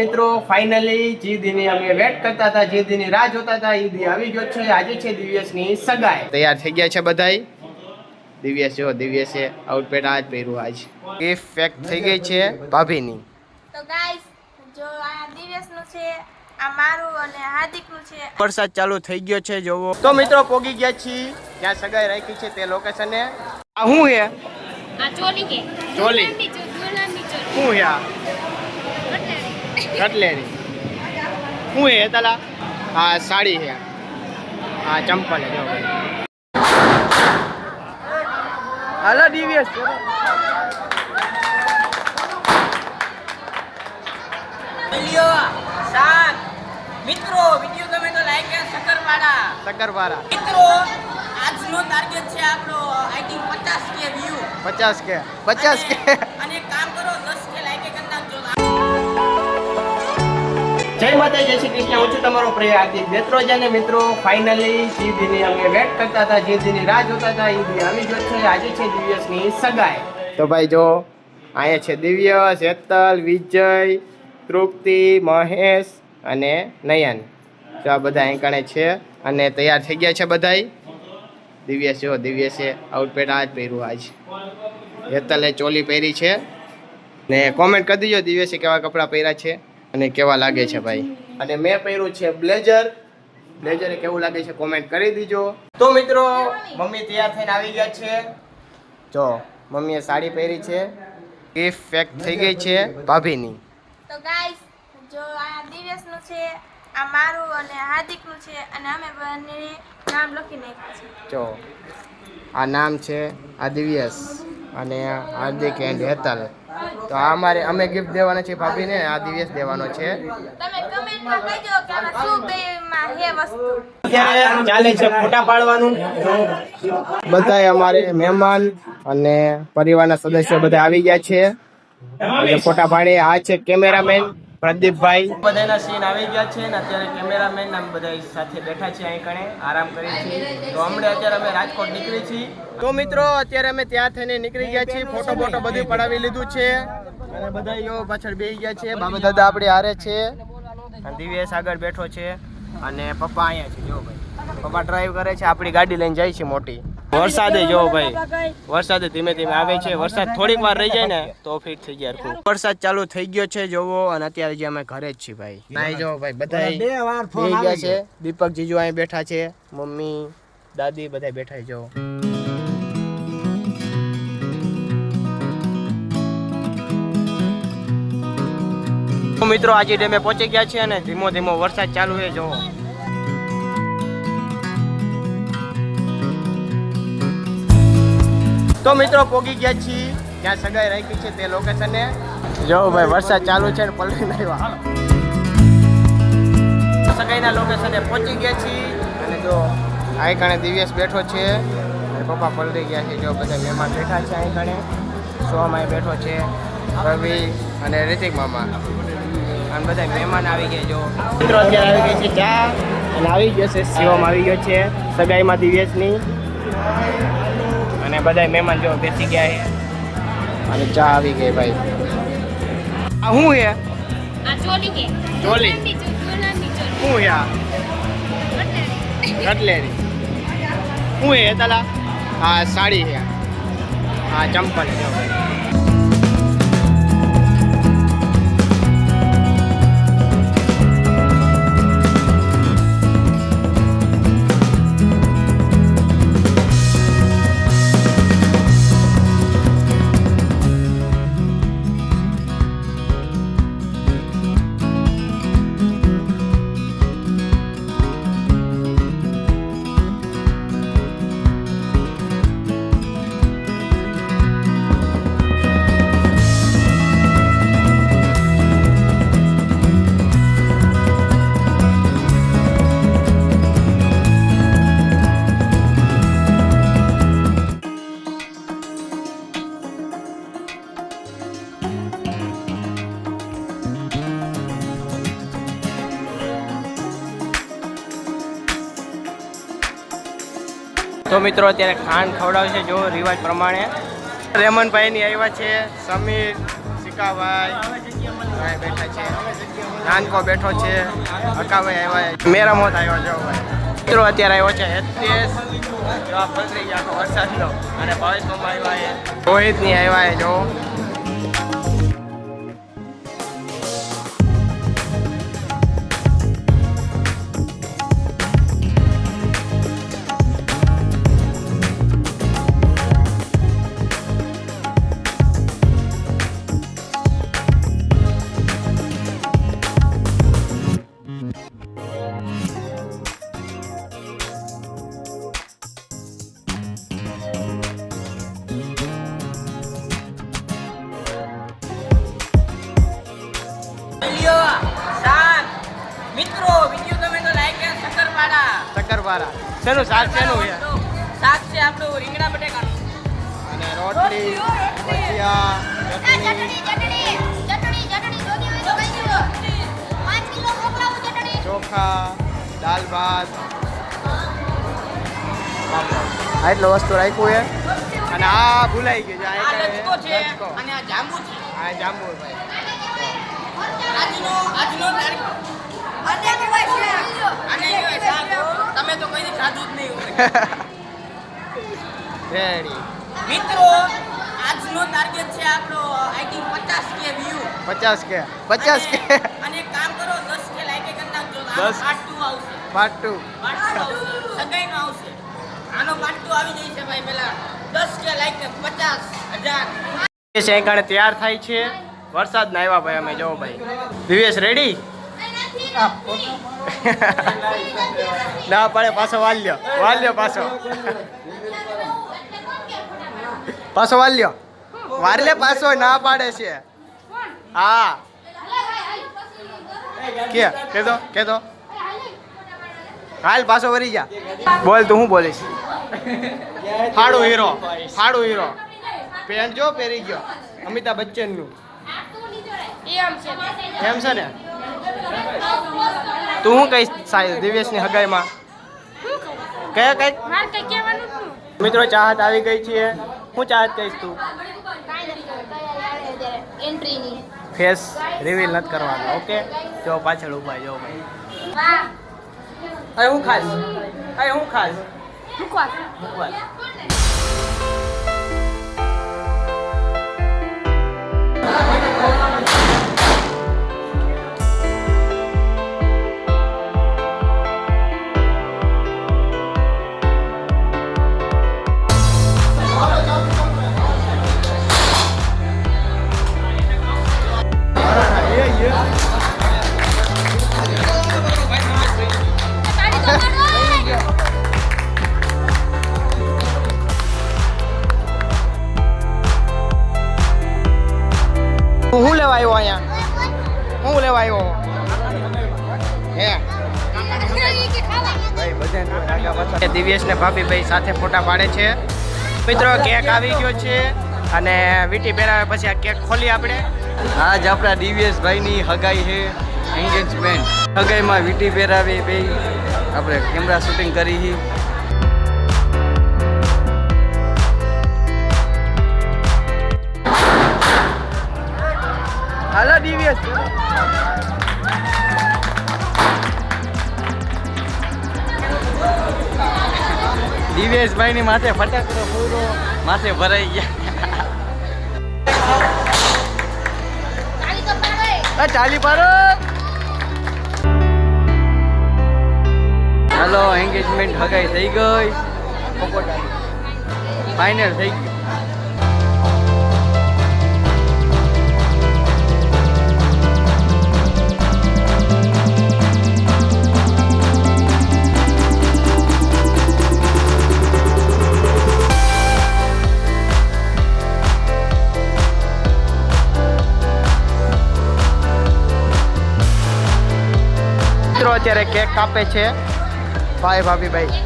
મિત્રો ફાઇનલી જે દીની અમે વેટ કરતા હતા, જે દીની રાહ જોતા હતા, એ દી આવી ગયો છે. આજે છે દિવ્યેશની સગાઈ. તૈયાર થઈ ગયા છે બધાય. દિવ્યેશ જો દિવ્યેશે આઉટફિટ આજ પહેર્યું. આજ ગિફ્ટ પેક થઈ ગઈ છે ભાભીની. તો ગાઈસ જો આ દિવ્યેશનું છે, આ મારું અને હાર્દિકનું છે. વરસાદ ચાલુ થઈ ગયો છે જોવો. તો મિત્રો પોગી ગયા છીએ જ્યાં સગાઈ રાખી છે તે લોકેશને. આ શું છે? આ ચોલી કે ચોલી શું છે? આ કટલેરી શું છે તલા? આ સાડી છે, આ ચંપલ છે. જો ભાઈ હાલો દિવ્યેશ. મિત્રો વિડિયો ગમે તો લાઈક અને શકરવાળા મિત્રો આજનો ટાર્ગેટ છે આપણો I think 50k view 50k અને એક કામ કરો 10k લાઈક કરી નાખજો. જય માતા, જય શ્રી કૃષ્ણ. હું છું તમારો પ્રિય હાર્દિક દેત્રોજ. અને મિત્રો ફાઇનલી જે દીની અમે વેટ કરતા હતા, જે દીની રાહ જોતા હતા, એ દી આવી ગયો છે. આજે છે દિવ્યેશની સગાઈ. તો ભાઈ જો અહીંયા છે દિવ્યેશ, હેતલ, વિજય, તૃપ્તિ, મહેશ અને નયન. જો આ બધા અહીં છે અને તૈયાર થઈ ગયા છે બધાય. દિવ્યેશ જો દિવ્યેશે આઉટફિટ આજ પહેર્યું. આજ હેતલે ચોલી પહેરી છે. ને કોમેન્ટ કરી દીજો દિવ્યેશે કેવા કપડાં પહેર્યા છે અને કેવા લાગે છે ભાઈ. અને મેં પહેર્યું છે બ્લેઝર. બ્લેઝર કેવું લાગે છે કોમેન્ટ કરી દીજો. તો મિત્રો મમ્મી તૈયાર થઈને આવી ગયા છે. જો મમ્મીએ સાડી પહેરી છે. ગિફ્ટ પેક થઈ ગઈ છે ભાભીની. તો ગાઈસ જો આ દિવ્યેશનું છે, આ મારું અને હાર્દિકનું છે અને અમે બંને નામ લખી નાખ્યા છે. જો આ નામ છે, આ દિવ્યેશ અને હાર્દિક એન્ડ હેતલ. તો આ અમે ગિફ્ટ દેવાના છે ભાભીને. આ દિવ્યેશ દેવાનો છે. તમે કમેન્ટમાં કહેજો કે આમાં શું બેમાં હે વસ્તુ. અત્યારે ચાલે છે ફોટા પાડવાનું. બધા અમારે મહેમાન અને પરિવારના સદસ્યો બધા આવી ગયા છે. ફોટા પાડી. આ છે કેમેરામેન પ્રદીપભાઈ. બધાના સીન આવી ગયા છે ને અત્યારે કેમેરામેન આમ બધા સાથે બેઠા છે, અહીં કણે આરામ કરી છે. તો હમણાં અત્યારે અમે રાજકોટ નીકળી છીએ. તો મિત્રો અત્યારે અમે ત્યાં થઈને નીકળી ગયા છીએ. ફોટો બધું પડાવી લીધું છે અને બધા યો પાછળ બેસી ગયા છે. બાબા દાદા આપણે હારે છે અને દિવ્યેશ આગળ બેઠો છે અને પપ્પા અહીંયા છે. જો ભાઈ પપ્પા ડ્રાઈવ કરે છે, આપણી ગાડી લઈને જાય છે મોટી. વરસાદે જો ભાઈ, વરસાદે ધીમે ધીમે આવે છે. વરસાદ થોડીક વાર રહી જાય ને તો ફિટ થઈ જાય. વરસાદ ચાલુ થઈ ગયો છે જોવો. અને અત્યારે જે અમે ઘરે જ છીએ ભાઈ. નાઈ જો ભાઈ બધા બેસી ગયા છે. દીપક જીજુ અહીં બેઠા છે, મમ્મી દાદી બધા બેઠા છે. જો મિત્રો આજે ડેમે પહોંચી ગયા છે અને ધીમો ધીમો વરસાદ ચાલુ છે. જો તો મિત્રો પોગી ગયા છીએ જ્યાં સગાઈ રાખી છે તે લોકેશને. જો ભાઈ વરસાદ ચાલુ છે ને પલટી આવ્યા. સગાઈના લોકેશને પહોંચી ગયા છીએ અને જો અહીં કણે દિવ્યેશ બેઠો છે અને પપ્પા પલટી ગયા છે. જો બધા મહેમાન બેઠા છે અહીં કણે. સોમાં બેઠો છે રવિ અને રિતિક મામા અને બધા મહેમાન આવી ગયા. જો મિત્રો અત્યારે આવી ગઈ છે ચા અને આવી ગયો છે શિવમ આવી ગયો છે સગાઈમાં દિવ્યેશની. અને બધા મહેમાન જો બેસી ગયા છે અને ચા આવી ગઈ ભાઈ. આ શું છે? આ ચોલી કે ચોલી શું શું છે? આ કટલેરી શું છે તલા? આ સાડી છે, આ ચંપલ છે. તો મિત્રો અત્યારે ખાંડ ખવડાવે છે જો રિવાજ પ્રમાણે. રેમનભાઈની આવ્યા છે, સમીર, સિકાભાઈ ભાઈ બેઠા છે, નાનકો બેઠો છે, હકાભાઈ આવ્યા, મેરામત આવ્યો છે ભાઈ. મિત્રો અત્યારે આવ્યો છે હેતેશ, જવાબ પકડી ગયા આખો વરસાદનો, અને ભાવેશ મામા આવ્યા છે, રોહિતની આવ્યા છે જો. મિત્રો વિડીયો ગમે તો લાઈક અને શક્કરપારા શેનું શાક શેનું છે? શાક છે આપણું રીંગણા બટેકાનું અને રોટલી, ભજીયા, ચટણી, ચોખા, દાલ ભાત, આટલું વસ્તુ રાખ્યું છે. અને આ ભૂલાઈ ગયું છે, આ લચકો છે લચકો. અને આ જાંબુ છે. આ જાંબુ ભાઈ. આજનો તારીખ આને કહેવાય શાક. તમે તો કોઈ ખાધું જ નહીં હોય. રેડી. મિત્રો આજનો ટાર્ગેટ છે આપણો I think 50k view 50k અને એક કામ કરો 10k લાઈક કરી નાખજો. 10. પાર્ટ 2 આવશે. પાર્ટ 2. સગાઈનો આવશે. આનો પાર્ટ 2 આવી જશે ભાઈ. પેલા 10k લાઈક 50,000 છે કારણે તૈયાર થાય છે. વરસાદ ના આવ્યા ભાઈ, અમે જો ભાઈ. દિવેશ રેડી? ના પડે, પાછો વાલ્યો પાછો વાલ્યો વારલે પાછો ના પાડે છે. હા કેતો હાલ પાછો વરી જા. બોલ તું શું બોલીશ? હાડો હીરો પેન્ટ જો પહેરી ગયો અમિતાભ બચ્ચન નું. એમ છે ને? તું શું કહીશ દિવ્યેશની હગાઈમાં? કઈ મિત્રો ચાહત આવી ગઈ છે. શું ચાહત કહીશ તું? ફેસ રિવીલ નથી કરવાનો, ઓકે? જો પાછળ ઉભા જો ભાઈ. હું ખાસ હું લેવા આવ્યો અહીંયા? હું લેવા આવ્યો હે ભાઈ? બધા દિવ્યેશ ને ભાભી ભાઈ સાથે ફોટા પાડે છે. મિત્રો કેક આવી ગયો છે અને વીટી પહેરાવે પછી આ કેક ખોલી આપણે. આજ આપણા દિવ્યેશ ભાઈની હગાઈ છે, એન્ગેજમેન્ટ. હગાઈમાં વીટી પહેરાવી ભાઈ આપણે કેમેરા શૂટિંગ કરી. હાલો દિવ્યેશ. દિવ્યેશ ભાઈની માથે ફટાકડો પૂરો માથે ભરાઈ ગયા. ચાલી પાડો. હાલો એન્ગેજમેન્ટ હગાઈ થઈ ગઈ, ફાઇનલ થઈ ગયું. અત્યારે કેક કાપે છે ભાઈ ભાભી ભાઈ.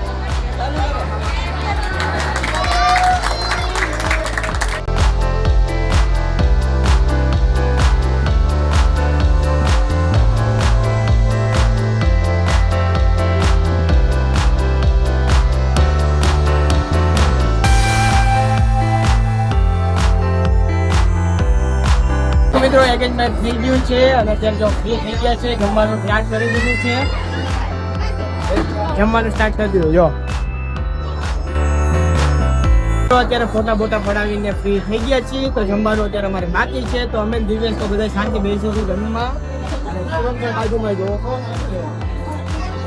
મિત્રો એન્ગેજમેન્ટ થઈ ગયું છે અને અત્યારે જો ફ્રી થઈ ગયા છે, જમવાનું સ્ટાર્ટ કરી દીધું છે. જમવાનું સ્ટાર્ટ કરી દીધું જો. તો અત્યારે ફોટા બોટા પડાવીને ફ્રી થઈ ગયા છીએ. તો જમવાનું અત્યારે અમારે બાકી છે. તો અમે દિવ્યેશ તો બધા શાંતિ બેસીશું જમવા અને બાજુમાં જો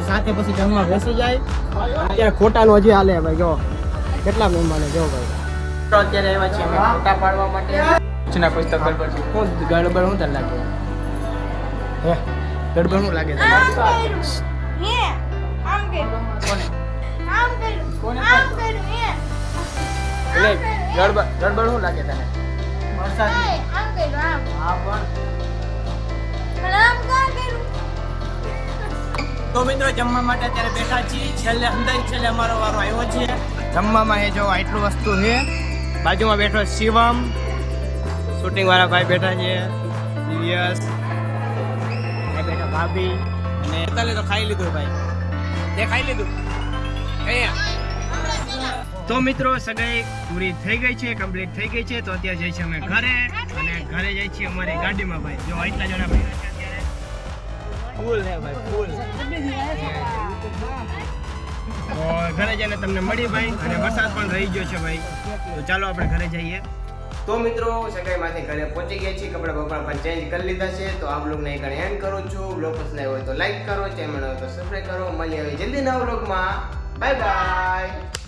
સાથે પછી જમવા બેસી જાય. અત્યારે ખોટાનું હજી હાલે ભાઈ જો કેટલા મહેમાનો જો ભાઈ. તો અત્યારે આવ્યા છીએ અમે ફોટા પાડવા માટે. સૂચના પુસ્તક ગડબડ શું તને લાગે? હે ગડબડ શું લાગે તને? આમ કર્યું હે આમ કર્યું કોને? આમ કર્યું કોને? આમ કર્યું હે એટલે ગડબડ શું લાગે તને? વરસાદ આમ કર્યું આમ હા પણ પણ આમ કાં કર્યું? તો મિત્રો જમવા માટે અત્યારે બેઠા છીએ. છેલ્લે અમારો વારો આવ્યો છે જમવામાં. એ જો આટલું વસ્તુ છે. બાજુમાં બેઠો શિવમ, શૂટિંગ વાળા ભાઈ બેઠા છે, દિવ્યેશ, આ બેઠા ભાભી અને તાલે તો ખાઈ લીધું ભાઈ. તે ખાઈ લીધું અહીંયા. તો મિત્રો સગાઈ પૂરી થઈ ગઈ છે, કમ્પ્લીટ થઈ ગઈ છે. તો અત્યારે જઈએ છીએ અમે ઘરે અને ઘરે જઈએ છીએ અમારી ગાડીમાં ભાઈ. જો આટલા જણા ભાઈ ફૂલ હે ભાઈ ફૂલ. તો ઘરે જઈને તમને મળી ભાઈ અને વરસાદ પણ રહી ગયો છે ભાઈ. તો ચાલો આપણે ઘરે જઈએ. તો મિત્રો સગાઈમાંથી ઘરે પહોંચી ગયા છીએ. કપડા બપડા પણ ચેન્જ કરી લીધા છે. તો આ બ્લોગને અહીં એન્ડ કરું છું. બ્લોગ પસંદ આવ્યો હોય તો લાઈક કરો, ચેનલ હોય તો સબસ્ક્રાઈબ કરો. મળીએ હવે જલ્દી નવા બ્લોગમાં. Bye bye.